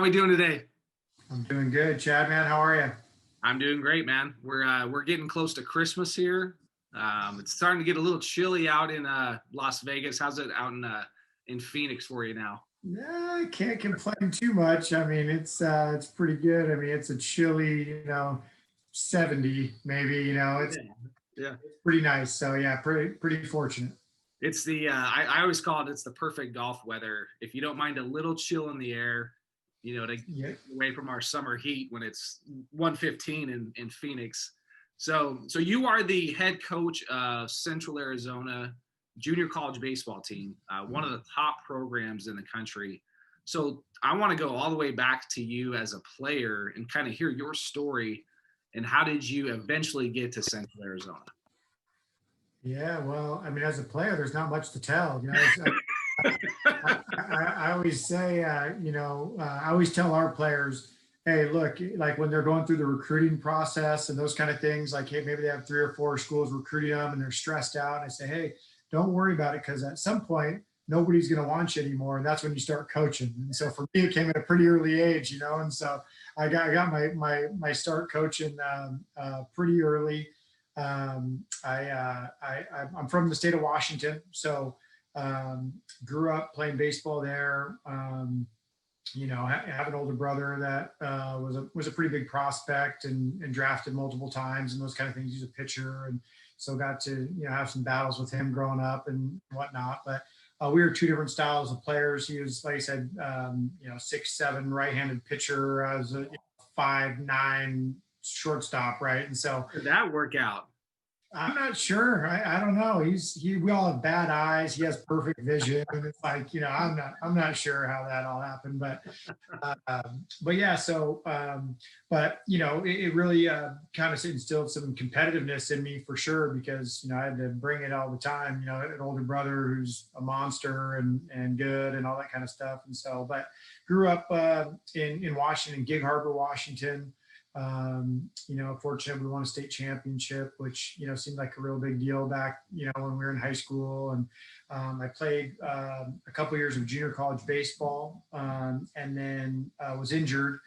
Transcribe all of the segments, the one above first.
we doing today? I'm doing good, Chad, man. How are you? I'm doing great, man. We're getting close to Christmas here. It's starting to get a little chilly out in Las Vegas. How's it out in Phoenix for you now? Yeah, I can't complain too much. I mean, it's pretty good. I mean, it's a chilly, 70 maybe. It's Yeah. Yeah. it's pretty nice. So yeah, pretty fortunate. It's the I always call it's the perfect golf weather. If you don't mind a little chill in the air, to get Yeah. away from our summer heat when it's 115 in Phoenix. So you are the head coach of Central Arizona Junior College baseball team, one of the top programs in the country. So I want to go all the way back to you as a player and kind of hear your story and how did you eventually get to Central Arizona? Yeah, well, I mean, as a player, there's not much to tell. I always say, I always tell our players, hey, look, like when they're going through the recruiting process and those kind of things, like, hey, maybe they have 3 or 4 schools recruiting them and they're stressed out. And I say, hey, don't worry about it because at some point, nobody's going to want you anymore. And that's when you start coaching. And so for me, it came at a pretty early age, and so I got my start coaching pretty early. I'm from the state of Washington, so grew up playing baseball there. I have an older brother that was a pretty big prospect and drafted multiple times and those kind of things. He's a pitcher, and so got to have some battles with him growing up and whatnot. But we were two different styles of players. He was, like I said, 6'7" right-handed pitcher. I was a 5'9" shortstop, right? And so How did that work out? I'm not sure. I don't know. We all have bad eyes. He has perfect vision. And it's like, I'm not sure how that all happened, but yeah. So, it really kind of instilled some competitiveness in me for sure, because, I had to bring it all the time, an older brother who's a monster and good and all that kind of stuff. And so, but grew up in Washington, Gig Harbor, Washington. Fortunately, we won a state championship, which, seemed like a real big deal back, when we were in high school. And I played a couple years of junior college baseball, and then was injured.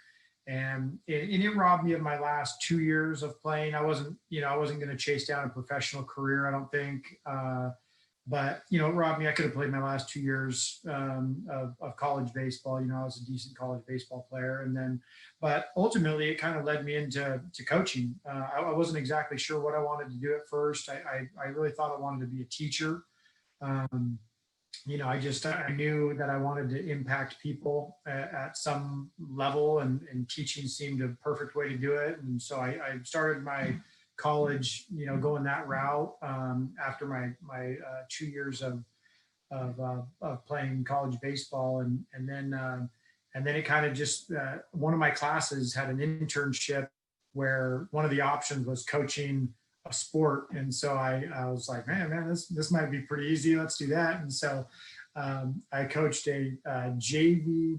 And it robbed me of my last 2 years of playing. I wasn't going to chase down a professional career, I don't think. But it robbed me. I could have played my last 2 years of college baseball. I was a decent college baseball player, but ultimately it kind of led me into coaching. I wasn't exactly sure what I wanted to do at first. I really thought I wanted to be a teacher. I knew that I wanted to impact people at some level, and teaching seemed a perfect way to do it. And so I started my college, going that route after my 2 years of playing college baseball, and then it kind of just one of my classes had an internship where one of the options was coaching a sport, and so I was like, man, this might be pretty easy. Let's do that. And so I coached a JV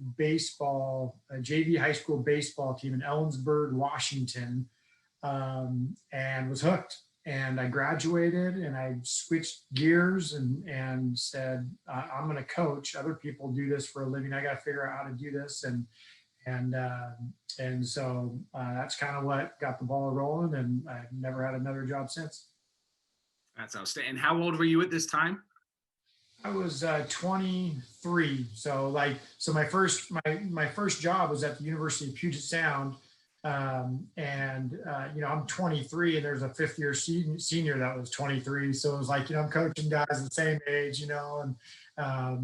high school baseball team in Ellensburg, Washington, and was hooked. And I graduated and I switched gears and said, I'm going to coach. Other people do this for a living. I got to figure out how to do this. And so that's kind of what got the ball rolling. And I've never had another job since. That's outstanding. And how old were you at this time? I was 23. So my first job was at the University of Puget Sound. I'm 23 and there's a fifth year senior that was 23. So it was like, I'm coaching guys the same age, and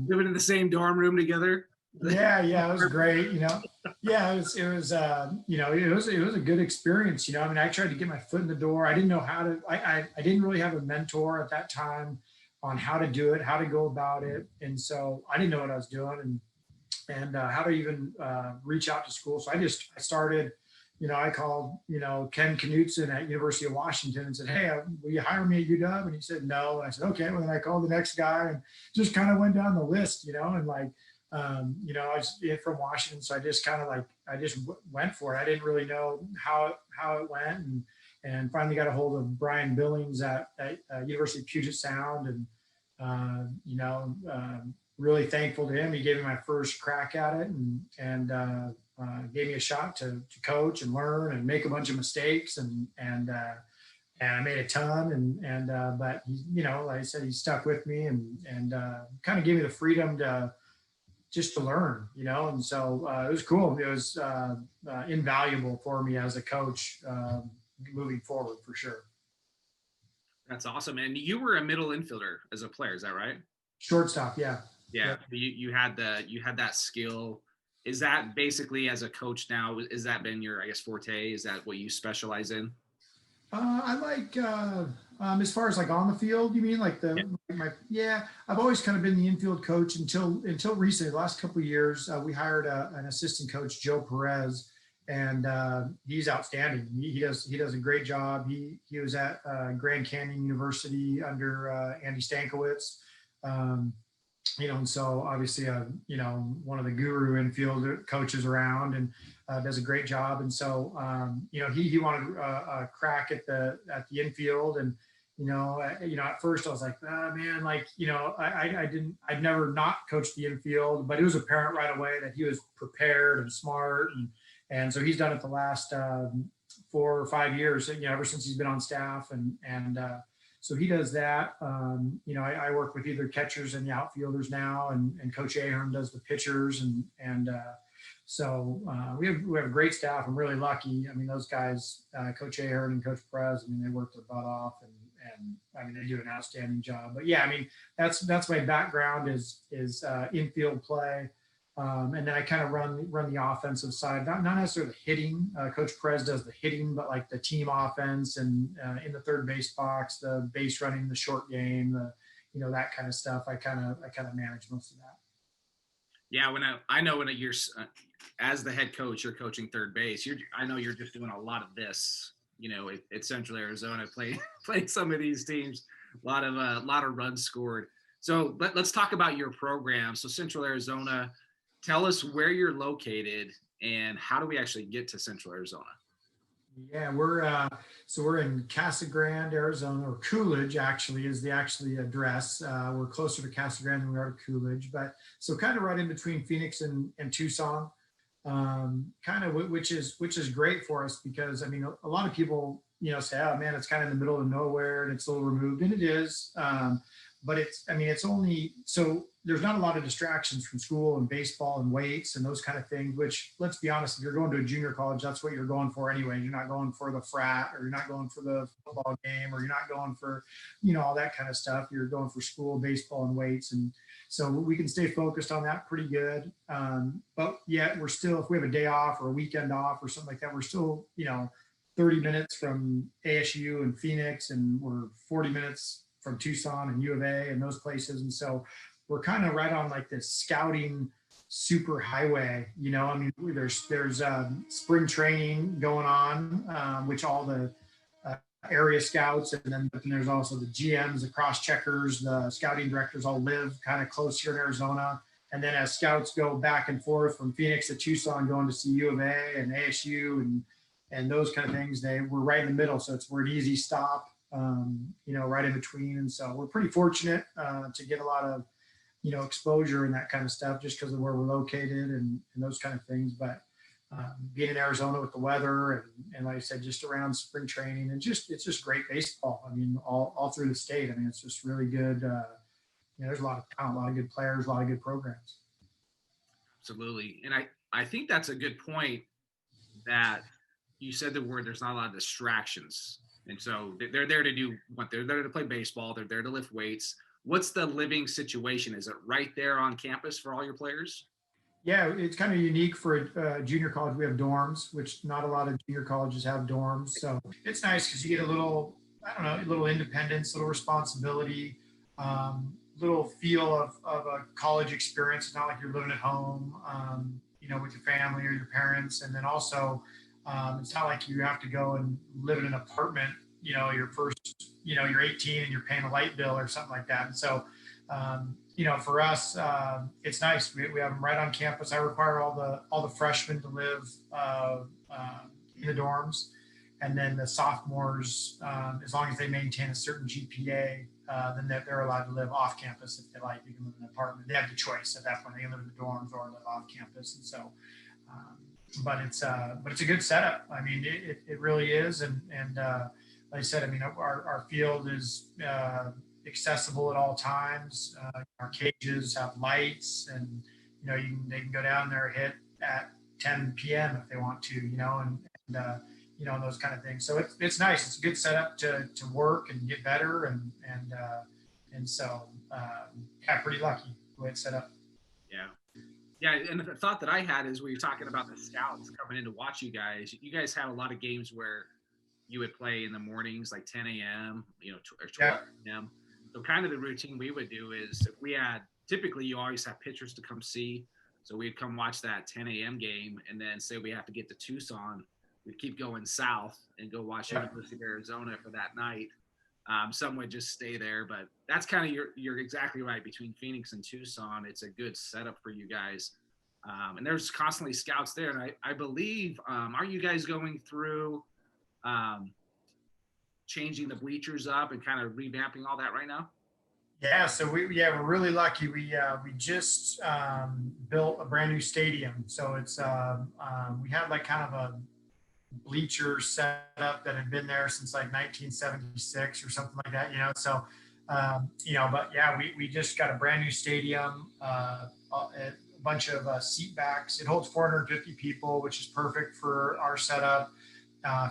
living in the same dorm room together. Yeah, it was great. Yeah, it was a good experience. I tried to get my foot in the door. I didn't know how to, I didn't really have a mentor at that time on how to do it, how to go about it. And so I didn't know what I was doing and how to even reach out to school. So I started, I called, Ken Knutson at University of Washington and said, hey, will you hire me at UW? And he said, no. And I said, okay. Well, then I called the next guy and just kind of went down the list, and I was from Washington. So I just went for it. I didn't really know how it went, and finally got a hold of Brian Billings at University of Puget Sound, and really thankful to him. He gave me my first crack at it, and gave me a shot to coach and learn and make a bunch of mistakes and I made a ton but he, like I said, he stuck with me and kind of gave me the freedom to just to learn, and so it was cool. It was invaluable for me as a coach moving forward for sure. That's awesome. And you were a middle infielder as a player, is that right? Shortstop, yeah. Yeah. You had that skill. Is that basically, as a coach now, is that been your, I guess, forte? Is that what you specialize in? I like as far as like on the field, you mean like I've always kind of been the infield coach until recently. The last couple of years, we hired an assistant coach, Joe Perez, and he's outstanding. He does a great job. He was at Grand Canyon University under Andy Stankiewicz. And so obviously, one of the guru infield coaches around and does a great job. And so, he wanted a crack at the infield. And, at first I was like, man, like, I'd never not coached the infield, but it was apparent right away that he was prepared and smart. And so he's done it the last 4 or 5 years, ever since he's been on staff. So he does that. I work with either catchers and the outfielders now, and Coach Ahern does the pitchers, so we have a great staff. I'm really lucky. I mean, those guys, Coach Ahern and Coach Perez, I mean, they work their butt off, and I mean, they do an outstanding job. But yeah, I mean, that's my background is infield play. And then I kind of run the offensive side, not necessarily the hitting. Coach Perez does the hitting, but like the team offense and in the third base box, the base running, the short game, that kind of stuff. I kind of manage most of that. Yeah, I know when you're as the head coach, you're coaching third base. I know you're just doing a lot of this. At Central Arizona, playing some of these teams, a lot of runs scored. So let's talk about your program. So Central Arizona. Tell us where you're located and how do we actually get to Central Arizona? Yeah, we're in Casa Grande, Arizona, or Coolidge actually is the address. We're closer to Casa Grande than we are to Coolidge, but so kind of right in between Phoenix and Tucson, which is great for us because I mean a lot of people say, oh man, it's kind of in the middle of nowhere and it's a little removed, and it is. But it's only, so there's not a lot of distractions from school and baseball and weights and those kind of things, which let's be honest, if you're going to a junior college, that's what you're going for anyway. You're not going for the frat, or you're not going for the football game, or you're not going for, all that kind of stuff. You're going for school, baseball, and weights. And so we can stay focused on that pretty good. But yet we're still, if we have a day off or a weekend off or something like that, we're still, 30 minutes from ASU and Phoenix, and we're 40 minutes from Tucson and U of A and those places. And so we're kind of right on like this scouting super highway, I mean, there's spring training going on, which all the area scouts, and then there's also the GMs, the cross checkers, the scouting directors all live kind of close here in Arizona. And then as scouts go back and forth from Phoenix to Tucson, going to see U of A and ASU and those kind of things, we're right in the middle. So we're an easy stop, right in between. And so we're pretty fortunate to get a lot of, exposure and that kind of stuff just because of where we're located and those kind of things. But being in Arizona with the weather and like I said, just around spring training and it's just great baseball. I mean, all through the state. I mean, it's just really good. There's a lot of talent, a lot of good players, a lot of good programs. Absolutely. And I think that's a good point that you said the word, there's not a lot of distractions. And so they're there to do what they're there to play baseball. They're there to lift weights. What's the living situation? Is it right there on campus for all your players? Yeah, it's kind of unique for a junior college. We have dorms, which not a lot of junior colleges have dorms. So it's nice because you get a little independence, little responsibility, little feel of a college experience. It's not like you're living at home, with your family or your parents. And then also, it's not like you have to go and live in an apartment, you're 18 and you're paying a light bill or something like that. And so, for us, it's nice. We have them right on campus. I require all the freshmen to live in the dorms, and then the sophomores, as long as they maintain a certain GPA, then they're allowed to live off campus if they like. You can live in an apartment. They have the choice at that point. They can live in the dorms or live off campus. And so, it's a good setup. I mean, it really is. And like I said, I mean, our field is accessible at all times. Our cages have lights, and they can go down there, hit at 10 p.m. if they want to, and those kind of things. So it's nice. It's a good setup to work and get better, and so yeah, pretty lucky the way it's set up. Yeah. Yeah, and the thought that I had is we were talking about the scouts coming in to watch you guys. You guys had a lot of games where you would play in the mornings, like 10 a.m., or 12 a.m. So kind of the routine we would do is if we had, typically you always have pitchers to come see. So we'd come watch that 10 a.m. game, and then say we have to get to Tucson, we'd keep going south and go watch University of Arizona for that night. Some would just stay there, but that's kind of you're exactly right. Between Phoenix and Tucson, it's a good setup for you guys. And there's constantly scouts there. And I believe, are you guys going through changing the bleachers up and kind of revamping all that right now? Yeah, so we're really lucky. We just built a brand new stadium. So it's we had like kind of a bleacher setup that had been there since like 1976 or something like that, So, but yeah, we just got a brand new stadium, a bunch of seat backs. It holds 450 people, which is perfect for our setup.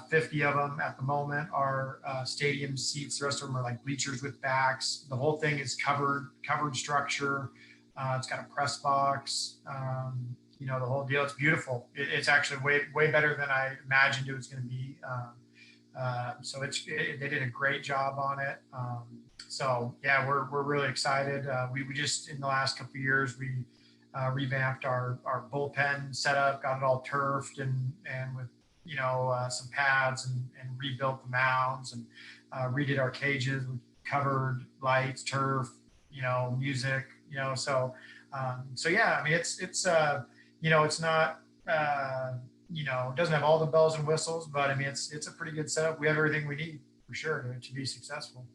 50 of them at the moment are stadium seats. The rest of them are like bleachers with backs. The whole thing is covered structure. It's got a press box. The whole deal. It's beautiful. It's actually way better than I imagined it was going to be. So they did a great job on it. So yeah, we're really excited. We just in the last couple of years we revamped our bullpen setup, got it all turfed and with some pads and rebuilt the mounds and redid our cages. We covered lights, turf, music, so yeah, I mean it's it's not it doesn't have all the bells and whistles, but I mean it's a pretty good setup. We have everything we need for sure to be successful.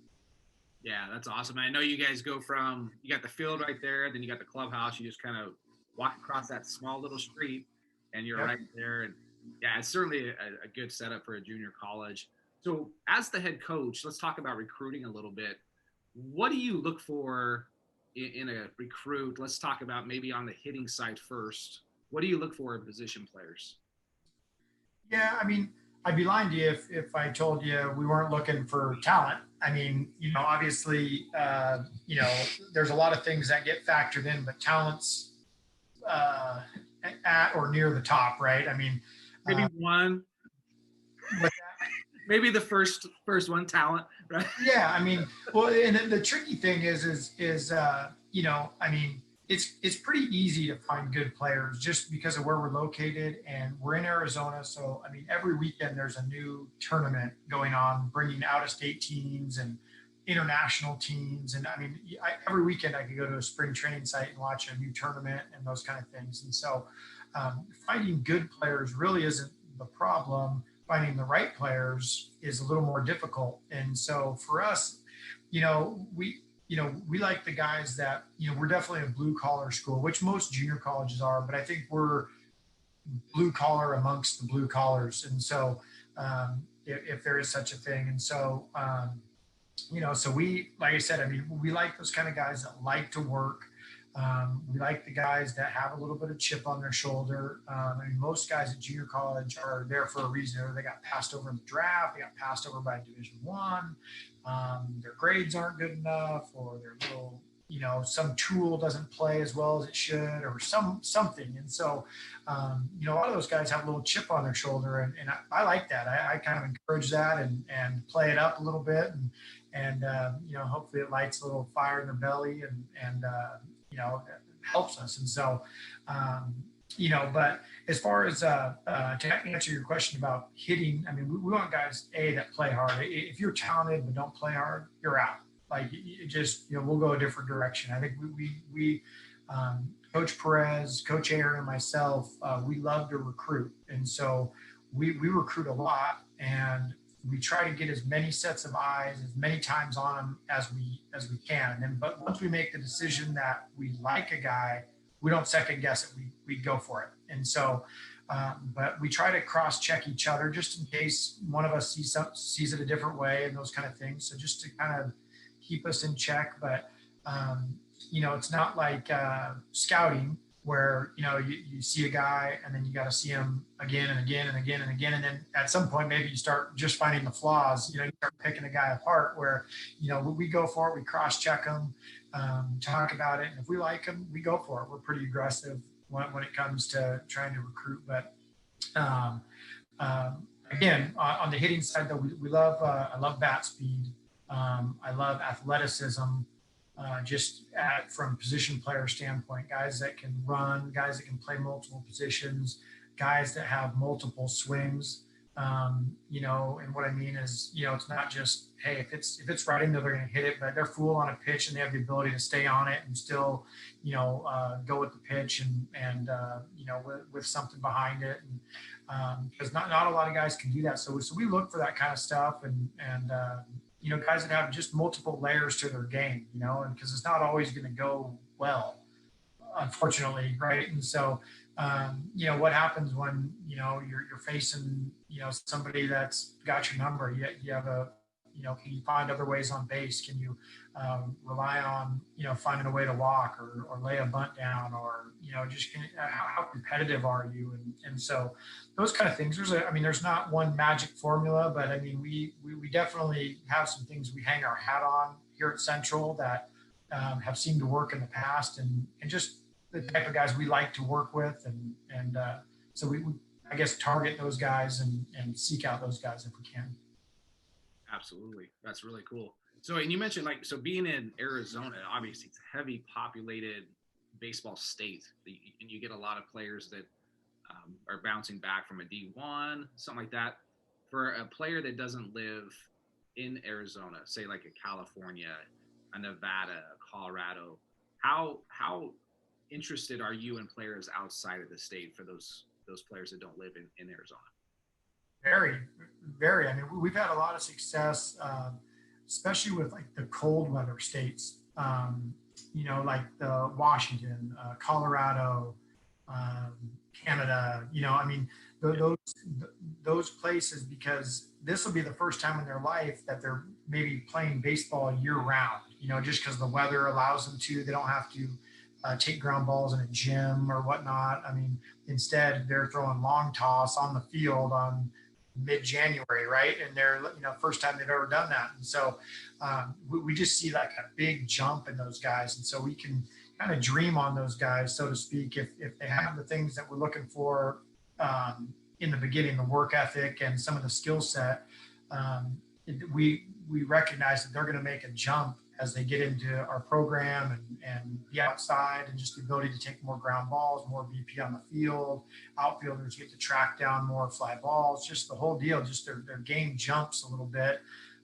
Yeah, that's awesome. I know you guys go from, you got the field right there, then you got the clubhouse. You just kind of walk across that small little street and you're right there. And yeah, it's certainly a good setup for a junior college. So as the head coach, let's talk about recruiting a little bit. What do you look for in a recruit? Let's talk about maybe on the hitting side first. What do you look for in position players? Yeah, I mean, I'd be lying to you if I told you we weren't looking for talent. I mean, obviously, there's a lot of things that get factored in, but talent's at or near the top, right? I mean, maybe one. Maybe the first one, talent, right? Yeah, I mean, well, and the tricky thing is I mean, it's pretty easy to find good players just because of where we're located, and we're in Arizona. So, I mean, every weekend there's a new tournament going on, bringing out-of-state teams and international teams. And I mean, every weekend I could go to a spring training site and watch a new tournament and those kind of things. And so finding good players really isn't the problem. Finding the right players is a little more difficult. And so for us, we like the guys that, we're definitely a blue collar school, which most junior colleges are, but I think we're blue collar amongst the blue collars. And so if there is such a thing. And so, so we, like I said, I mean, we like those kind of guys that like to work. We like the guys that have a little bit of chip on their shoulder. I mean, most guys at junior college are there for a reason. Or they got passed over in the draft. They got passed over by Division I. Their grades aren't good enough, or they're little, some tool doesn't play as well as it should, or something. And so, a lot of those guys have a little chip on their shoulder, and I like that. I kind of encourage that and play it up a little bit, and hopefully it lights a little fire in their belly and helps us. And so, but as far as to answer your question about hitting, I mean, we want guys that play hard. If you're talented but don't play hard, you're out. Like it just, we'll go a different direction. I think we Coach Perez, Coach Aaron, and myself, we love to recruit, and so we recruit a lot, and we try to get as many sets of eyes as many times on them as we can. And then, but once we make the decision that we like a guy, we don't second guess it. We go for it. And so, But we try to cross-check each other just in case one of us sees it a different way and those kind of things. So just to kind of keep us in check. But it's not like scouting where you see a guy and then you got to see him again and again and again and again, and then at some point maybe you start just finding the flaws. You start picking a guy apart. Where we go for it, we cross-check him, talk about it, and if we like him, we go for it. We're pretty aggressive when it comes to trying to recruit. But again, on the hitting side, though, we love I love bat speed. I love athleticism. From position player standpoint, guys that can run, guys that can play multiple positions, guys that have multiple swings. And what I mean is, it's not just, hey, if it's right in there, they're going to hit it, but they're full on a pitch and they have the ability to stay on it and still, go with the pitch and with something behind it. And because not a lot of guys can do that. So we look for that kind of stuff and guys that have just multiple layers to their game, and because it's not always going to go well, unfortunately, right? And so, what happens when you're facing somebody that's got your number? You have can you find other ways on base? Can you rely on finding a way to walk or lay a bunt down, or how competitive are you? And so those kind of things. There's not one magic formula, but we definitely have some things we hang our hat on here at Central that have seemed to work in the past, and just the type of guys we like to work with, and so we I guess target those guys and seek out those guys if we can. Absolutely. That's really cool. So, and you mentioned being in Arizona, obviously it's a heavy populated baseball state, and you get a lot of players that are bouncing back from a D1, something like that. For a player that doesn't live in Arizona, say like a California, a Nevada, a Colorado, how interested are you in players outside of the state for those players that don't live in Arizona? Very, very. We've had a lot of success, especially with like the cold weather states, like the Washington, Colorado, Canada, those places, because this will be the first time in their life that they're maybe playing baseball year round, just because the weather allows them to. They don't have to take ground balls in a gym or whatnot. Instead they're throwing long toss on the field on mid-January, right? And they're, first time they've ever done that. And so we just see like a big jump in those guys. And so we can kind of dream on those guys, so to speak, if they have the things that we're looking for in the beginning, the work ethic and some of the skill set, we recognize that they're going to make a jump as they get into our program and be outside, and just the ability to take more ground balls, more BP on the field. Outfielders get to track down more fly balls, just the whole deal, just their game jumps a little bit.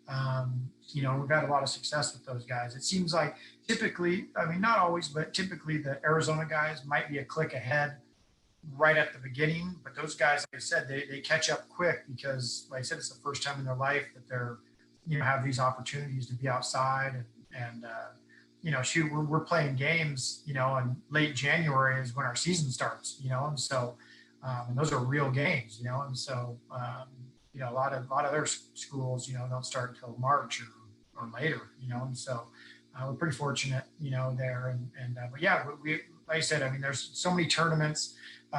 We've had a lot of success with those guys. It seems like typically, not always, but typically the Arizona guys might be a click ahead right at the beginning, but those guys, like I said, they catch up quick because, like I said, it's the first time in their life that they're, have these opportunities to be outside and we're playing games, and late January is when our season starts, and so, and those are real games, and so, a lot of other schools, don't start until March or later, and so we're pretty fortunate, there, but yeah, we like I said, there's so many tournaments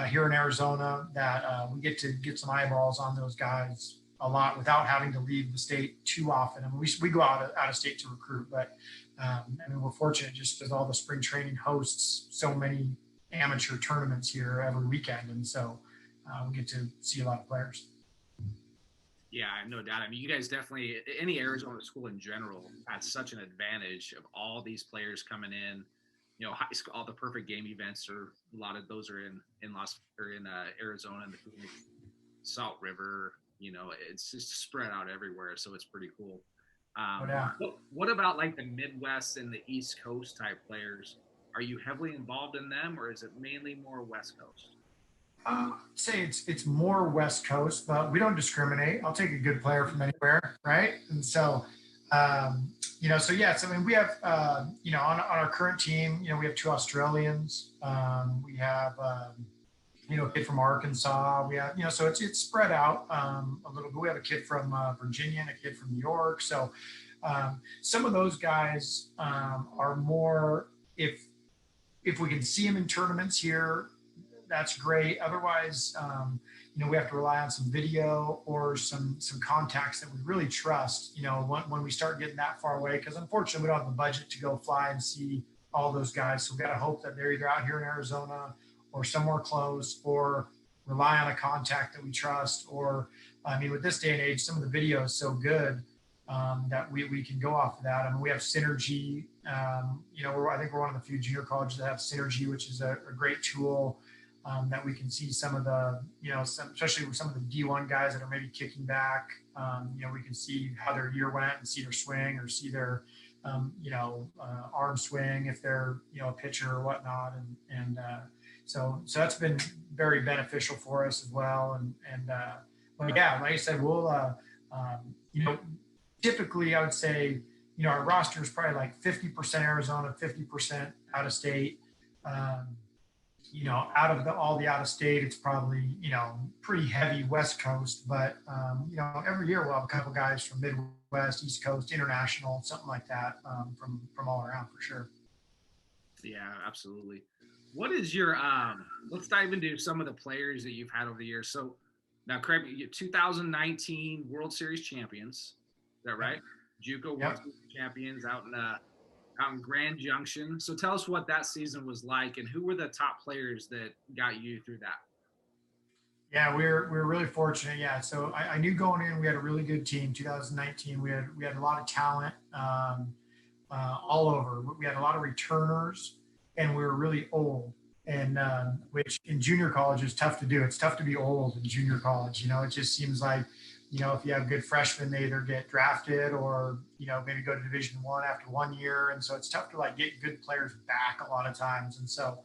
here in Arizona that we get to get some eyeballs on those guys a lot without having to leave the state too often. We go out of state to recruit, but we're fortunate just because all the spring training hosts so many amateur tournaments here every weekend, and so we get to see a lot of players. Yeah, no doubt. You guys definitely, any Arizona school in general has such an advantage of all these players coming in. High school, all the perfect game events, or a lot of those are in Arizona and the Phoenix, Salt River. It's just spread out everywhere, so it's pretty cool. What about like the Midwest and the East Coast type players? Are you heavily involved in them, or is it mainly more West Coast? I'd say it's more West Coast, but we don't discriminate. I'll take a good player from anywhere, right? And so, so yes, we have, on our current team, we have 2 Australians. We have a kid from Arkansas. We have, so it's spread out a little bit. We have a kid from Virginia and a kid from New York. So some of those guys are more, if we can see them in tournaments here, that's great. Otherwise, we have to rely on some video or some contacts that we really trust, when we start getting that far away, because unfortunately we don't have the budget to go fly and see all those guys. So we got to hope that they're either out here in Arizona or somewhere close, or rely on a contact that we trust. Or, I mean, with this day and age, some of the video is so good that we can go off of that. I mean, we have Synergy. I think we're one of the few junior colleges that have Synergy, which is a great tool that we can see some of the, especially with some of the D1 guys that are maybe kicking back. We can see how their year went and see their swing, or see their, arm swing if they're, a pitcher or whatnot. So that's been very beneficial for us as well. But yeah, like I said, we'll, typically I would say, our roster is probably like 50% Arizona, 50% out of state. Out of all the out of state, it's probably, pretty heavy West Coast, but, every year we'll have a couple guys from Midwest, East Coast, international, something like that, from all around for sure. Yeah, absolutely. What is your let's dive into some of the players that you've had over the years. So now, correct me, 2019 World Series champions. Is that right? JUCO World Series champions out in Grand Junction. So tell us what that season was like, and who were the top players that got you through that? Yeah, we're really fortunate. Yeah, so I knew going in we had a really good team. 2019, we had a lot of talent all over. We had a lot of returners, and we were really old. And which in junior college is tough to do. It's tough to be old in junior college. It just seems like, if you have good freshmen, they either get drafted or, maybe go to Division I after 1 year. And so it's tough to like get good players back a lot of times. And so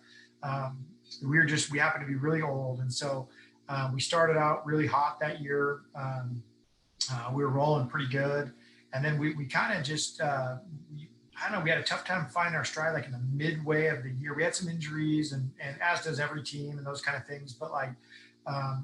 we happened to be really old. And so we started out really hot that year. We were rolling pretty good. And then we kind of just, I don't know, we had a tough time finding our stride, like in the midway of the year. We had some injuries, and as does every team and those kind of things. But like,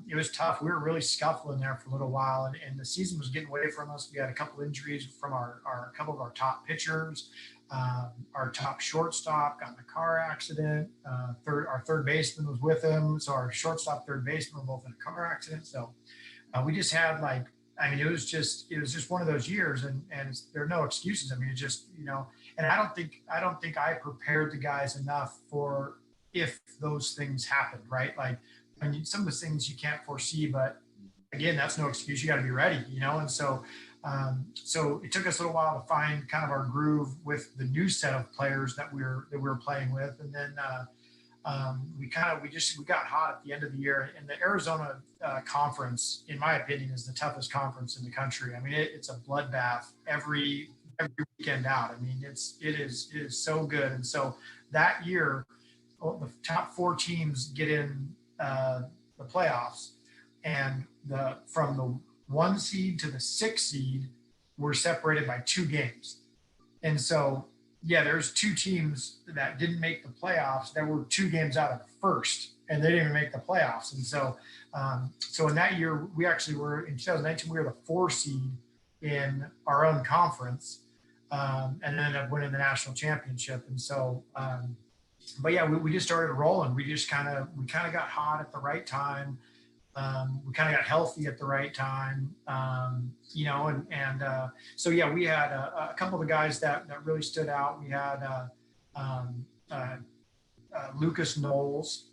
it was tough. We were really scuffling there for a little while, and the season was getting away from us. We had a couple injuries from our couple of our top pitchers. Our top shortstop got in a car accident. Our third baseman was with him. So our shortstop, third baseman were both in a car accident. So we just had like, I mean, it was just one of those years, and there are no excuses. I mean, it just, and I don't think I prepared the guys enough for if those things happened, right? Like, I mean, some of the things you can't foresee, but again, that's no excuse. You got to be ready, And so it took us a little while to find kind of our groove with the new set of players that we were playing with. And then we got hot at the end of the year. And the Arizona conference, in my opinion, is the toughest conference in the country. I mean, it's a bloodbath every weekend out. I mean, it is so good. And so that year, the top 4 teams get in the playoffs, and from the 1 seed to the 6 seed were separated by 2 games. And so, yeah, there's 2 teams that didn't make the playoffs that were 2 games out of first, and they didn't even make the playoffs. And so, so in that year, we actually were in 2019, we were the 4 seed in our own conference, and ended up winning the national championship. And so, but yeah, we just started rolling. We kind of got hot at the right time. We kind of got healthy at the right time, so yeah, we had a couple of the guys that really stood out. We had Lucas Knowles.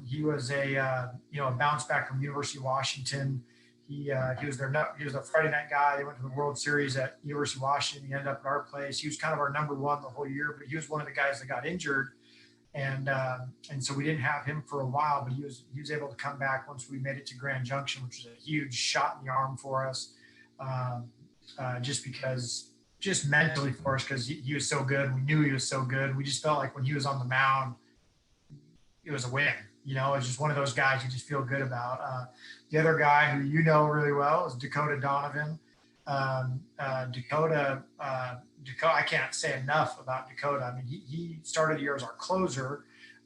He was a bounce back from University of Washington. He was a Friday night guy. They went to the World Series at University of Washington. He ended up at our place. He was kind of our number 1 the whole year, but he was one of the guys that got injured. And so we didn't have him for a while, but he was able to come back once we made it to Grand Junction, which was a huge shot in the arm for us, just mentally for us, because he was so good. We knew he was so good. We just felt like when he was on the mound, it was a win. It was just one of those guys you just feel good about. The other guy who really well is Dakota Donovan. Dakota, I can't say enough about Dakota. I mean, he started the year as our closer,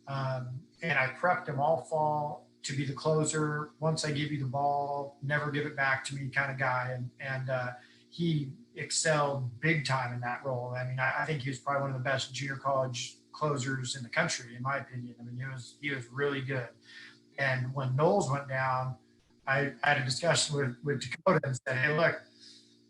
and I prepped him all fall to be the closer. Once I give you the ball, never give it back to me kind of guy. And he excelled big time in that role. I mean, I think he was probably one of the best junior college closers in the country, in my opinion. I mean, he was really good. And when Knowles went down, I had a discussion with Dakota and said, "Hey, look,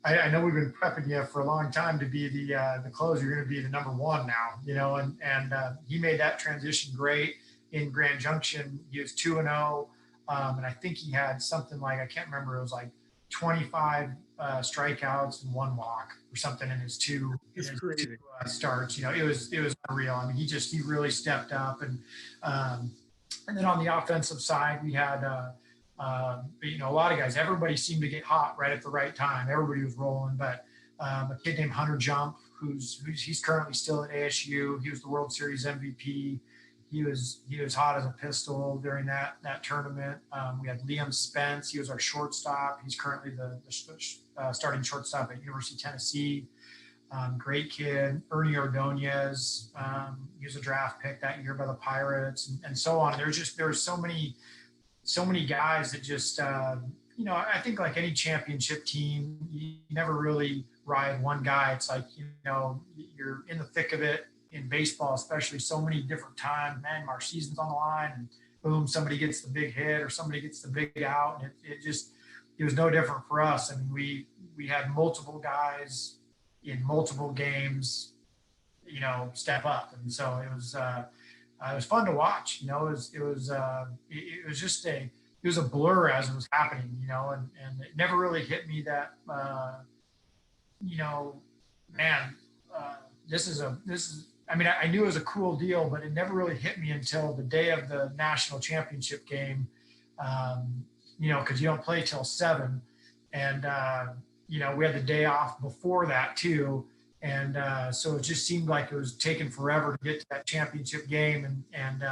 I know we've been prepping you for a long time to be the closer. You're going to be the number one now, you know." And he made that transition great in Grand Junction. He was 2-0, and I think he had something like, I can't remember. It was like 25 strikeouts and one walk or something in his two starts. You know, it was unreal. I mean, he really stepped up, and then on the offensive side, we had. A lot of guys, everybody seemed to get hot right at the right time. Everybody was rolling, but a kid named Hunter Jump, he's currently still at ASU. He was the World Series MVP. He was hot as a pistol during that tournament. We had Liam Spence. He was our shortstop. He's currently the starting shortstop at University of Tennessee. Great kid. Ernie Ordonez. He was a draft pick that year by the Pirates, and so on. There were so many guys that just, I think like any championship team, you never really ride one guy. It's like, you're in the thick of it in baseball, especially so many different times. Man, our season's on the line, and boom, somebody gets the big hit or somebody gets the big out. And it was no different for us. I mean, we had multiple guys in multiple games, step up. And so it was fun to watch. It was a blur as it was happening, and it never really hit me that, man, I mean, I knew it was a cool deal, but it never really hit me until the day of the national championship game, because you don't play till 7. And, we had the day off before that too. And so it just seemed like it was taking forever to get to that championship game. And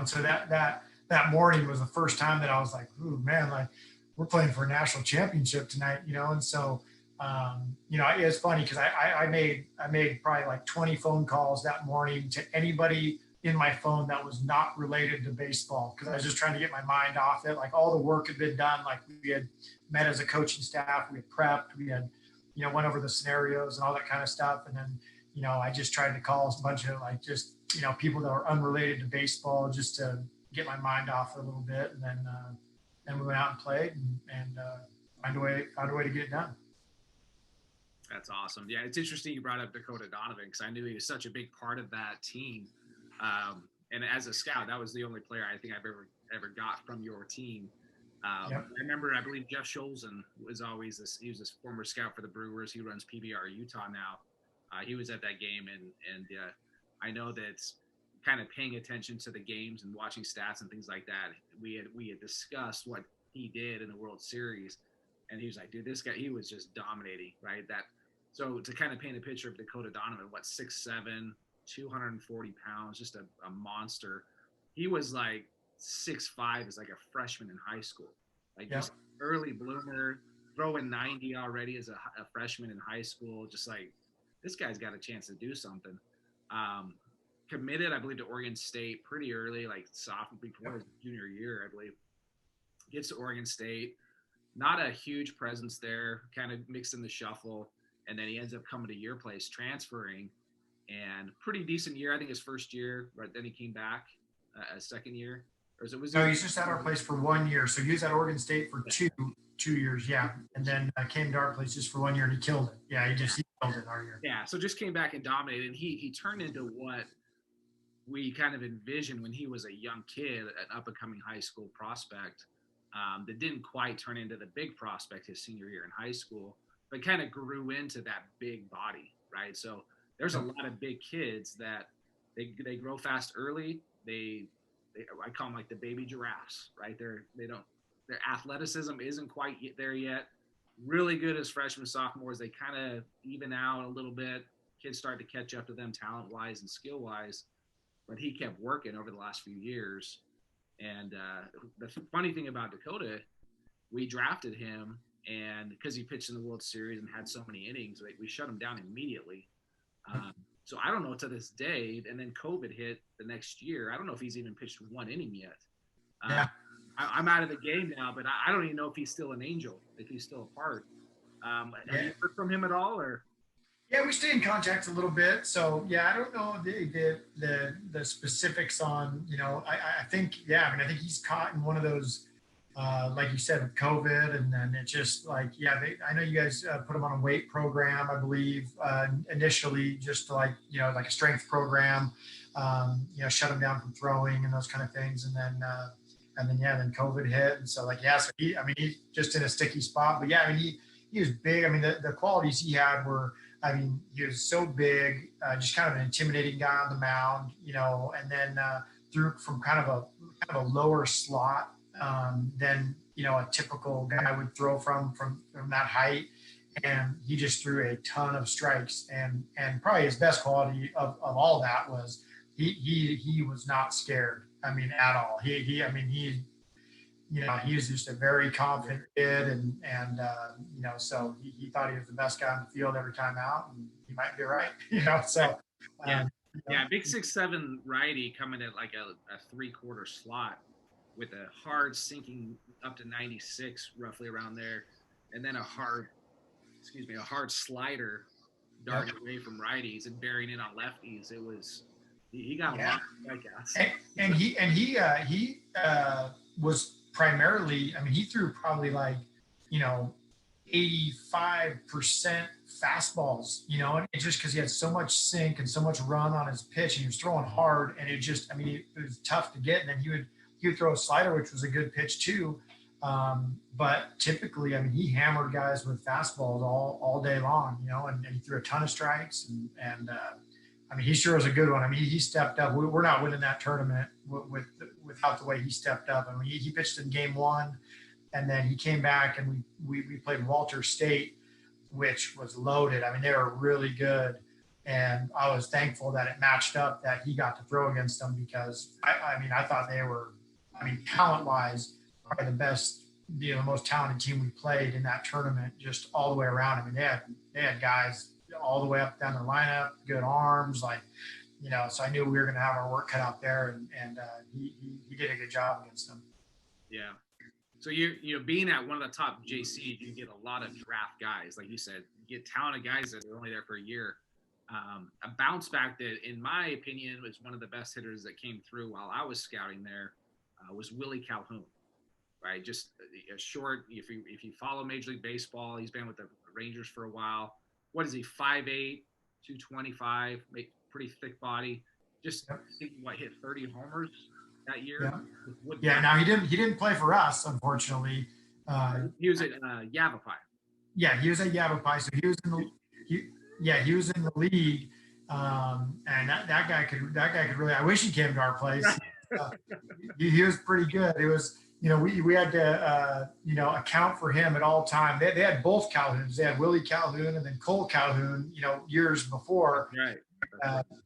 so that morning was the first time that I was like, ooh, man, like we're playing for a national championship tonight, And so, it's funny because I made probably like 20 phone calls that morning to anybody in my phone that was not related to baseball, because I was just trying to get my mind off it. Like all the work had been done. Like we had met as a coaching staff, we had prepped, we had, went over the scenarios and all that kind of stuff. And then, I just tried to call a bunch of like, just, people that were unrelated to baseball just to get my mind off it a little bit. And then we went out and played and found a way to get it done. That's awesome. Yeah, it's interesting you brought up Dakota Donovan, because I knew he was such a big part of that team. And as a scout, that was the only player I think I've ever got from your team. Yep. I believe Jeff Scholzen was always he was this former scout for the Brewers. He runs PBR Utah now. He was at that game, and I know that kind of paying attention to the games and watching stats and things like that, we had discussed what he did in the World Series, and he was like, dude, this guy, he was just dominating, right? So to kind of paint a picture of Dakota Donovan, 6'7", 240 pounds, just a monster. He was like 6'5" as like a freshman in high school, like just early bloomer, throwing 90 already as a freshman in high school. Just like, this guy's got a chance to do something. Committed, I believe, to Oregon State pretty early, like sophomore, before his junior year, I believe. Gets to Oregon State, not a huge presence there, kind of mixed in the shuffle, and then he ends up coming to your place, transferring, and pretty decent year. I think his first year, right? Then he came back a second year. No, he's just at our place for 1 year. So he was at Oregon State for two years, yeah, and then came to our place just for 1 year, and he killed it. Yeah, he killed it our year. Yeah, so just came back and dominated, and he turned into what we kind of envisioned when he was a young kid, an up-and-coming high school prospect that didn't quite turn into the big prospect his senior year in high school, but kind of grew into that big body, right? So there's a lot of big kids that they grow fast early. I call them like the baby giraffes, right? Their athleticism isn't quite there yet. Really good as freshmen, sophomores. They kind of even out a little bit. Kids start to catch up to them talent-wise and skill-wise. But he kept working over the last few years. And the funny thing about Dakota, we drafted him, and because he pitched in the World Series and had so many innings, we shut him down immediately. So I don't know to this day, and then COVID hit the next year. I don't know if he's even pitched one inning yet. Uh, Yeah. I'm out of the game now, but I don't even know if he's still an Angel, if he's still a part. Have Yeah. you heard from him at all, or? Yeah, we stay in contact a little bit. So yeah, I don't know the specifics on, I think, yeah, I mean, I think he's caught in one of those, like you said, with COVID, and then it just like, yeah, I know you guys put him on a weight program, I believe, initially, just to like, like a strength program, shut him down from throwing and those kind of things. And then then COVID hit. And so like, yeah, so I mean, he's just in a sticky spot, but yeah, I mean, he was big. I mean, the qualities he had were, I mean, he was so big, just kind of an intimidating guy on the mound, and then threw from kind of a lower slot than a typical guy would throw from that height, and he just threw a ton of strikes, and probably his best quality of all that was he was not scared. I mean, at all. I mean, he was just a very confident kid, and so he thought he was the best guy on the field every time out, and he might be right, So, Yeah, um, yeah, big 6'7" righty coming at like a 3/4 slot with a hard sinking up to 96, roughly around there, and then a hard slider yep, darting away from righties and bearing in on lefties. He got a yeah, lot of strikeouts. and he was primarily. I mean, he threw probably like, you know, 85% fastballs, and it's just because he had so much sink and so much run on his pitch, and he was throwing hard, and it just, I mean, it was tough to get. And then he would throw a slider, which was a good pitch too. But typically, I mean, he hammered guys with fastballs all day long, and he threw a ton of strikes, and I mean, he sure was a good one. I mean, he stepped up. We're not winning that tournament without the way he stepped up. I mean, he pitched in game one, and then he came back, and we played Walter State, which was loaded. I mean, they were really good, and I was thankful that it matched up, that he got to throw against them, because I mean, I thought they were, I mean, talent wise, probably the best, the most talented team we played in that tournament, just all the way around. I mean, they had guys all the way up down the lineup, good arms, like, so I knew we were going to have our work cut out there, and he did a good job against them. Yeah. So being at one of the top JCs, you get a lot of draft guys, like you said. You get talented guys that are only there for a year. A bounce back that, in my opinion, was one of the best hitters that came through while I was scouting there was Willie Calhoun. Right, just a short. If you follow Major League Baseball, he's been with the Rangers for a while. What is he? 5'8", 225, pretty thick body. Just, I think, hit 30 homers that year. Yeah. Now he didn't play for us, unfortunately. He was at Yavapai. Yeah, he was at Yavapai, so he was in the league, and that guy could really. I wish he came to our place. He was pretty good. It was, we had to account for him at all time. They had both Calhouns. They had Willie Calhoun and then Cole Calhoun, years before. Right.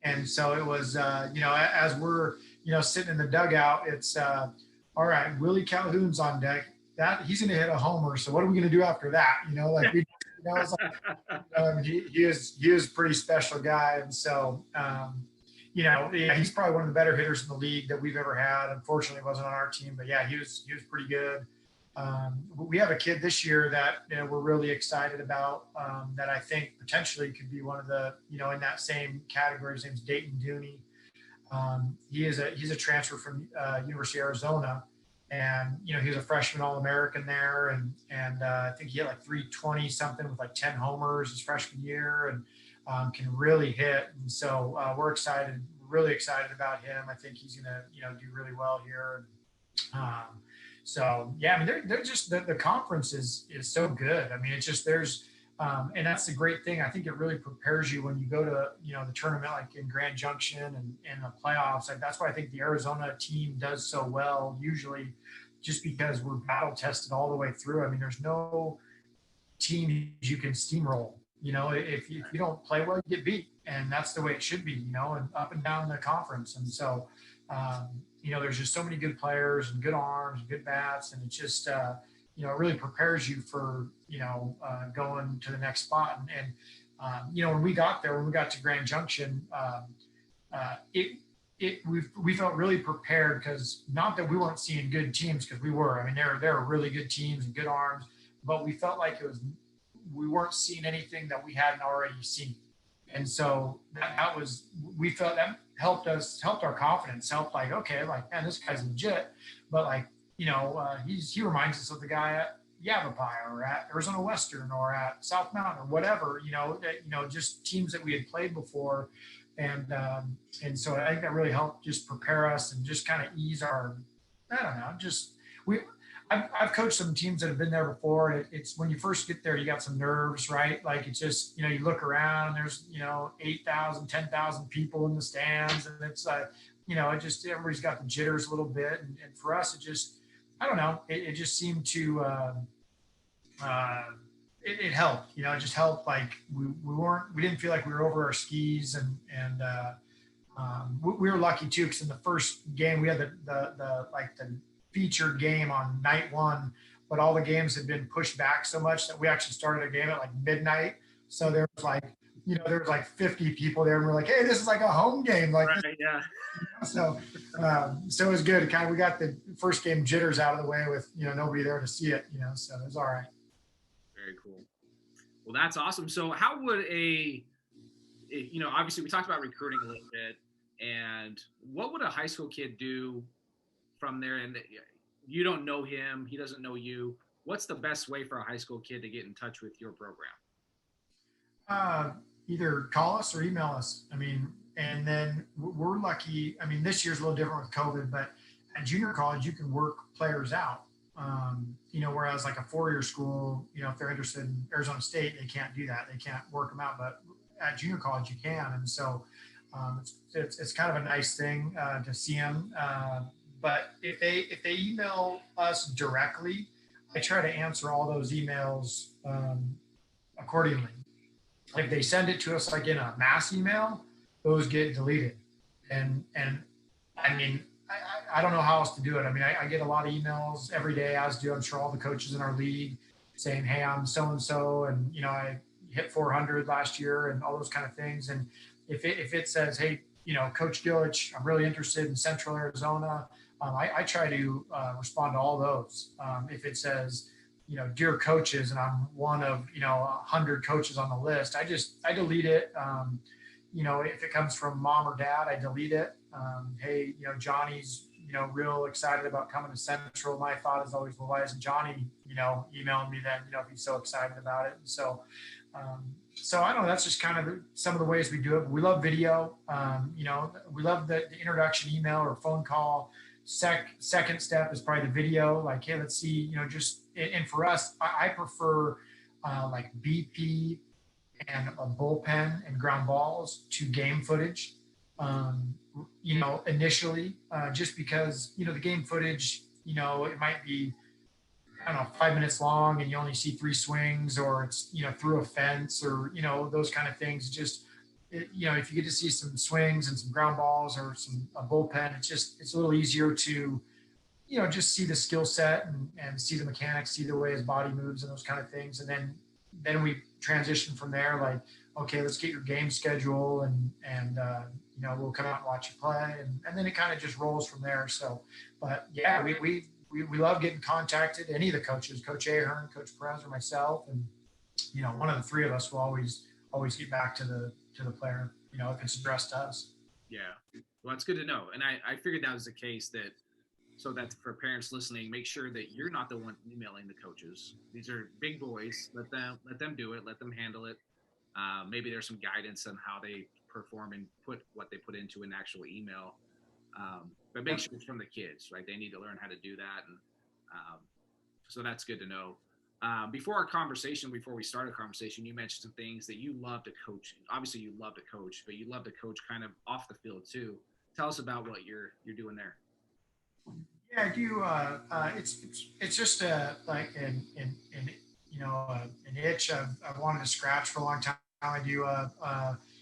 And so it was, as we're, sitting in the dugout, it's all right, Willie Calhoun's on deck. That he's going to hit a homer. So what are we going to do after that? He was a pretty special guy. And so, he's probably one of the better hitters in the league that we've ever had. Unfortunately, wasn't on our team, but yeah, he was pretty good. We have a kid this year that we're really excited about, that I think potentially could be one of the, in that same category. His name's Dayton Dooney. He's a transfer from University of Arizona, and he was a freshman All-American there, and I think he had like 320 something with like 10 homers his freshman year, and can really hit. And so we're really excited about him. I think he's gonna do really well here. So yeah, I mean, they're just the conference is so good. I mean, it's just and that's the great thing. I think it really prepares you when you go to the tournament, like in Grand Junction and the playoffs. Like, that's why I think the Arizona team does so well usually, just because we're battle tested all the way through. I mean, there's no team you can steamroll. If you don't play well, you get beat, and that's the way it should be. And up and down the conference. And so, there's just so many good players and good arms and good bats, and it's just it really prepares you for going to the next spot. And when we got to Grand Junction, we felt really prepared, because not that we weren't seeing good teams, because we were. I mean, there were really good teams and good arms, but we felt like we weren't seeing anything that we hadn't already seen. And so that was, we felt that helped our confidence, helped like, okay, like, man, this guy's legit. But like, he reminds us of the guy at Yavapai or at Arizona Western or at South Mountain or whatever, just teams that we had played before. And so I think that really helped just prepare us and just kind of ease our, I don't know, just I've coached some teams that have been there before, and it's when you first get there, you got some nerves, right? Like it's just, you look around, there's, 8,000, 10,000 people in the stands, and it's like, it just, everybody's got the jitters a little bit. And for us, it just, I don't know, it just seemed to, it helped, it just helped. Like we didn't feel like we were over our skis, and we were lucky too, because in the first game we had the featured game on night one, but all the games had been pushed back so much that we actually started a game at like midnight. So there was like 50 people there, and we're like, hey, this is like a home game, like right, yeah. So it was good. We got the first game jitters out of the way with nobody there to see it, so it was all right. Very cool. Well, that's awesome. So how would obviously we talked about recruiting a little bit, and what would a high school kid do from there? And you don't know him, he doesn't know you. What's the best way for a high school kid to get in touch with your program? Either call us or email us. I mean, and then we're lucky. I mean, this year's a little different with COVID, but at junior college, you can work players out. Whereas like a four-year school, if they're interested in Arizona State, they can't do that. They can't work them out, but at junior college you can. And so it's kind of a nice thing to see them. But if they email us directly, I try to answer all those emails accordingly. If they send it to us like in a mass email, those get deleted. And I mean, I don't know how else to do it. I mean, I get a lot of emails every day, as do I'm sure all the coaches in our league, saying, hey, I'm so-and-so, and I hit 400 last year and all those kind of things. And if it says, hey, Coach Gilich, I'm really interested in Central Arizona, I try to respond to all those. If it says, dear coaches, and I'm one of 100 coaches on the list, I delete it. If it comes from mom or dad, I delete it. Hey, Johnny's real excited about coming to Central. My thought is always, well, why isn't Johnny emailing me then, if he's so excited about it? And so I don't know, that's just kind of some of the ways we do it. We love video. We love the introduction email or phone call. Second step is probably the video, like, hey, let's see, and for us, I prefer like BP and a bullpen and ground balls to game footage, initially, just because, the game footage, it might be, I don't know, 5 minutes long and you only see 3 swings, or it's, through a fence, or, those kind of things. Just, if you get to see some swings and some ground balls or a bullpen, it's a little easier to, just see the skill set and see the mechanics, see the way his body moves and those kind of things. And then we transition from there, like, okay, let's get your game schedule and we'll come out and watch you play. And then it kind of just rolls from there. So, but yeah, we love getting contacted. Any of the coaches, Coach Ahern, Coach Perez, or myself. And, one of the three of us will always get back to the player, if it's addressed to us. Yeah. Well, that's good to know. And I figured that was the case, so that for parents listening, make sure that you're not the one emailing the coaches. These are big boys. Let them do it. Let them handle it. Maybe there's some guidance on how they perform and put what they put into an actual email. But make sure it's from the kids, right? They need to learn how to do that. And so that's good to know. Before we started a conversation, you mentioned some things that you love to coach. Obviously you love to coach, but you love to coach kind of off the field too. Tell us about what you're doing there. Yeah, I do. It's just like an itch I've wanted to scratch for a long time. I do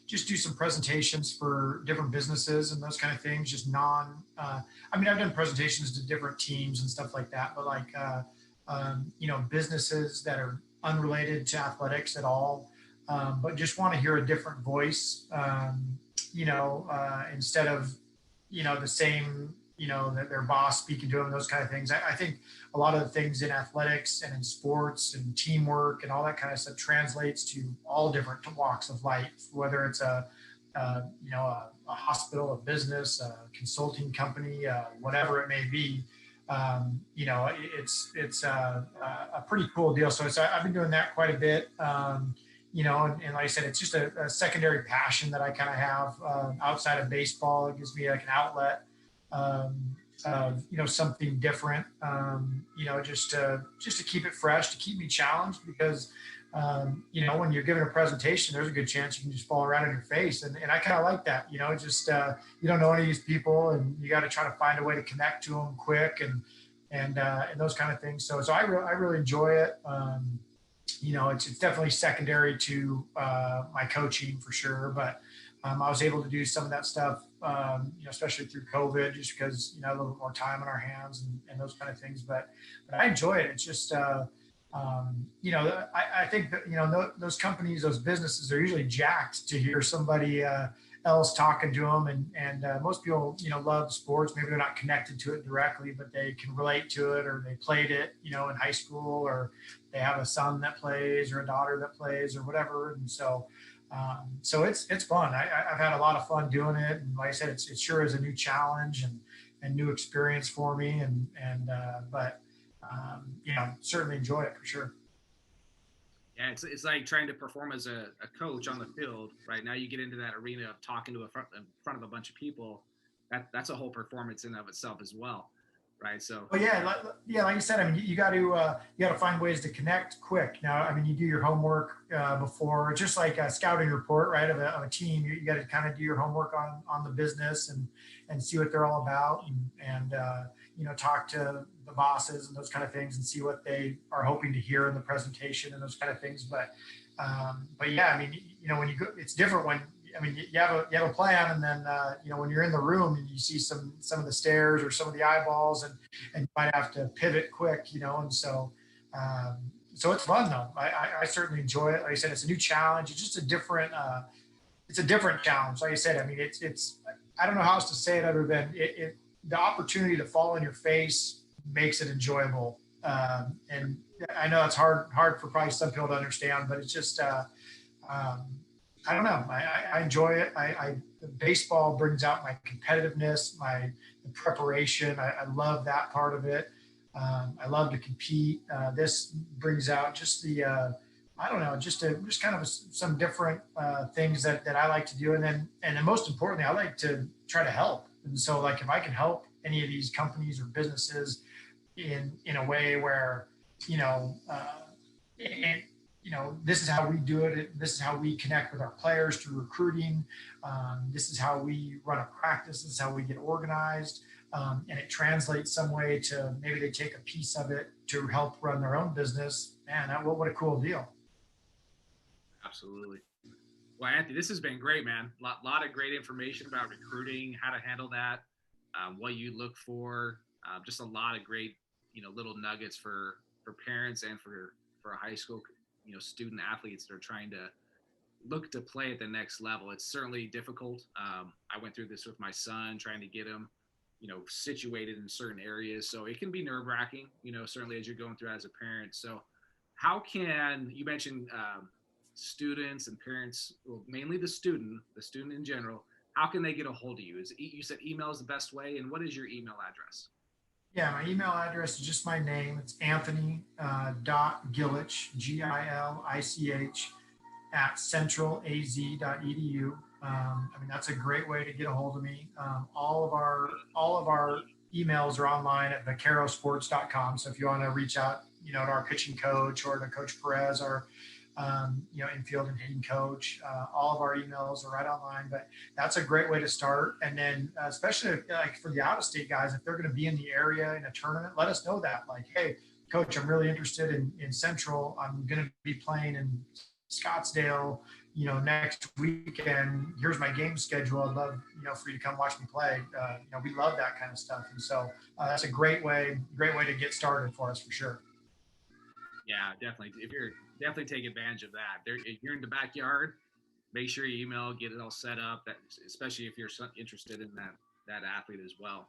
just do some presentations for different businesses and those kind of things. Just I've done presentations to different teams and stuff like that, but like businesses that are unrelated to athletics at all, but just want to hear a different voice. Instead of the same, that their boss speaking to them, those kind of things. I think a lot of the things in athletics and in sports and teamwork and all that kind of stuff translates to all different walks of life, whether it's a hospital, a business, a consulting company, whatever it may be. It's a pretty cool deal. So I've been doing that quite a bit. And like I said, it's just a secondary passion that I kind of have outside of baseball. It gives me like an outlet, something different, just to keep it fresh, to keep me challenged because, when you're giving a presentation, there's a good chance you can just fall around in your face. And I kind of like that, you don't know any of these people and you got to try to find a way to connect to them quick and those kind of things. So I really enjoy it. It's definitely secondary to my coaching for sure. But I was able to do some of that stuff, especially through COVID, just because, a little bit more time on our hands and those kind of things. But I enjoy it. It's just, I think that, those companies, those businesses are usually jacked to hear somebody else talking to them. And most people, love sports. Maybe they're not connected to it directly, but they can relate to it, or they played it, in high school, or they have a son that plays or a daughter that plays or whatever. And so it's fun. I've had a lot of fun doing it. And like I said, it sure is a new challenge and new experience for me. But certainly enjoy it for sure. Yeah, it's like trying to perform as a coach on the field. Right now, you get into that arena of talking to in front of a bunch of people. That's a whole performance in of itself as well, right? So, Well, like you said, I mean, you got to find ways to connect quick. Now, I mean, you do your homework before, just like a scouting report, right, of a team. You got to kind of do your homework on the business and see what they're all about, and talk to the bosses and those kind of things, and see what they are hoping to hear in the presentation and those kind of things. But yeah, I mean, when you go, it's different when, I mean, you have a plan, and then when you're in the room and you see some of the stares or some of the eyeballs, and you might have to pivot quick, and so it's fun though. I certainly enjoy it. Like I said, it's a new challenge. It's just it's a different challenge. Like I said, I mean, it's I don't know how else to say it other than the opportunity to fall on your face makes it enjoyable. And I know it's hard for probably some people to understand, but it's just. Um, I don't know. I enjoy it. Baseball brings out my competitiveness, the preparation. I love that part of it. I love to compete. This brings out just I don't know, just kind of some different things that I like to do, and then most importantly, I like to try to help. And so, like, if I can help any of these companies or businesses in a way where and this is how we do it. This is how we connect with our players through recruiting. This is how we run a practice. This is how we get organized. And it translates some way to maybe they take a piece of it to help run their own business. Man, what a cool deal. absolutely. Well, Anthony, this has been great, man. Lot of great information about recruiting, how to handle that, what you look for. Just a lot of great, little nuggets for parents and for high school, student athletes that are trying to look to play at the next level. It's certainly difficult. I went through this with my son, trying to get him, situated in certain areas. So it can be nerve wracking, certainly as you're going through as a parent. So how can you mentioned students and parents, well, mainly the student in general, how can they get a hold of you? You said email is the best way. And what is your email address? Yeah, my email address is just my name. It's Anthony dot Gilich, Gilich, at centralaz.edu. I mean, that's a great way to get a hold of me. All of our emails are online at vaquerosports.com. So if you want to reach out, to our pitching coach or to Coach Perez, or infield and hitting coach, all of our emails are right online. But that's a great way to start. And then, especially like for the out-of-state guys, if they're going to be in the area in a tournament, let us know that. Like, hey, coach, I'm really interested in Central. I'm going to be playing in Scottsdale, next weekend. Here's my game schedule. I'd love, for you to come watch me play. We love that kind of stuff. And so that's a great way to get started for us for sure. Yeah, definitely. If you're definitely take advantage of that. If you're in the backyard, make sure you email, get it all set up. That especially if you're interested in that that athlete as well.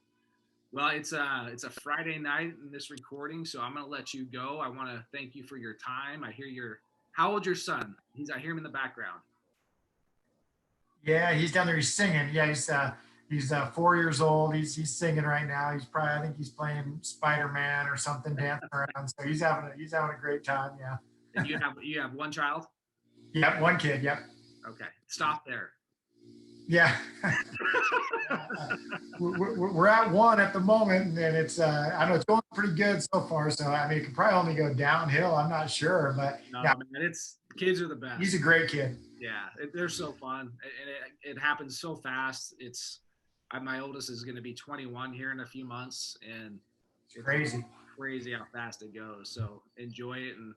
Well, it's a Friday night in this recording, so I'm going to let you go. I want to thank you for your time. I hear how old's your son? I hear him in the background. Yeah, he's down there. He's singing. Yeah, he's 4 years old. He's singing right now. I think he's playing Spider-Man or something, dancing around. So he's having a great time. Yeah. And you have one child? Yep, one kid. Yep. Okay, stop there. Yeah. we're at one at the moment, and it's I know it's going pretty good so far. So I mean, it could probably only go downhill. I'm not sure, but no, yeah, man, kids are the best. He's a great kid. Yeah, they're so fun, and it happens so fast. My oldest is going to be 21 here in a few months, and it's crazy how fast it goes. So enjoy it, and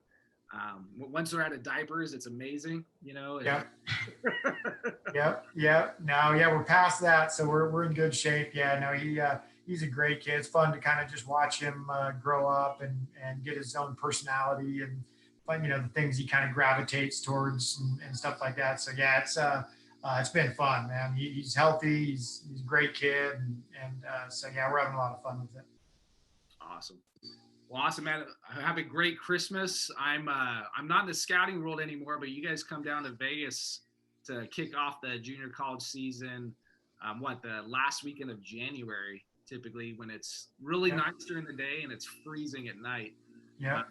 once they're out of diapers, it's amazing, you know. Yeah. Yep. Now, yeah, we're past that, so we're in good shape. Yeah, no, he's a great kid. It's fun to kind of just watch him grow up and get his own personality and the things he kind of gravitates towards and stuff like that. So yeah, it's been fun, man. He's healthy. He's a great kid, and so yeah, we're having a lot of fun with it. Awesome. Well, awesome, man. Have a great Christmas. I'm not in the scouting world anymore, but you guys come down to Vegas to kick off the junior college season. The last weekend of January, typically, when it's really nice during the day and it's freezing at night. Yeah.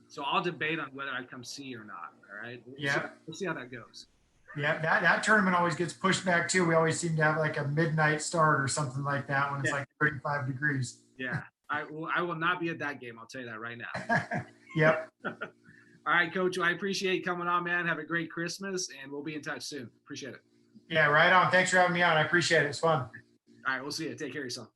So I'll debate on whether I come see you or not. All right. We'll see how that goes. Yeah, that tournament always gets pushed back too. We always seem to have like a midnight start or something like that when it's like 35 degrees. Yeah. I will not be at that game. I'll tell you that right now. Yep. All right, Coach. Well, I appreciate you coming on, man. Have a great Christmas, and we'll be in touch soon. Appreciate it. Yeah, right on. Thanks for having me on. I appreciate it. It's fun. All right, we'll see you. Take care of yourself.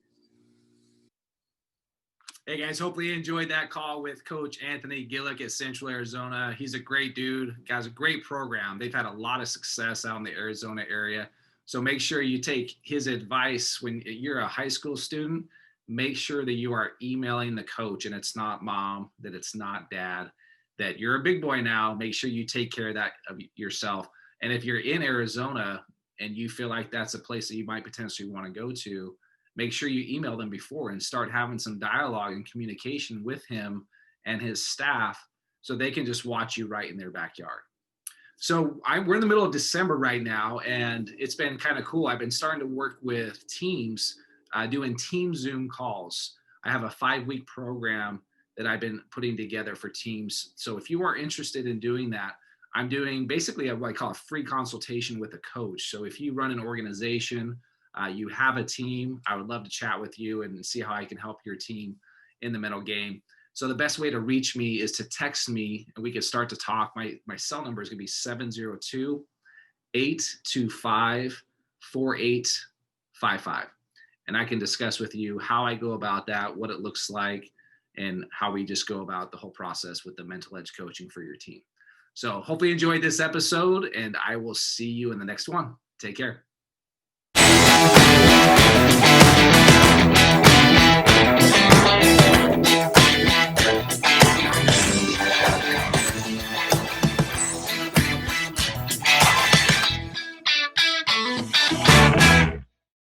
Hey, guys. Hopefully you enjoyed that call with Coach Anthony Gilich at Central Arizona. He's a great dude. Guy's a great program. They've had a lot of success out in the Arizona area. So make sure you take his advice when you're a high school student. Make sure that you are emailing the coach, and it's not mom, that it's not dad, that you're a big boy now. Make sure you take care of that of yourself. And if you're in Arizona and you feel like that's a place that you might potentially want to go to, make sure you email them before and start having some dialogue and communication with him and his staff so they can just watch you right in their backyard. So we're in the middle of December right now, and it's been kind of cool. I've been starting to work with teams doing team Zoom calls. I have a 5-week program that I've been putting together for teams. So if you are interested in doing that, I'm doing basically what I call a free consultation with a coach. So if you run an organization, you have a team, I would love to chat with you and see how I can help your team in the mental game. So the best way to reach me is to text me, and we can start to talk. My cell number is going to be 702-825-4855. And I can discuss with you how I go about that, what it looks like, and how we just go about the whole process with the mental edge coaching for your team. So hopefully you enjoyed this episode, and I will see you in the next one. Take care.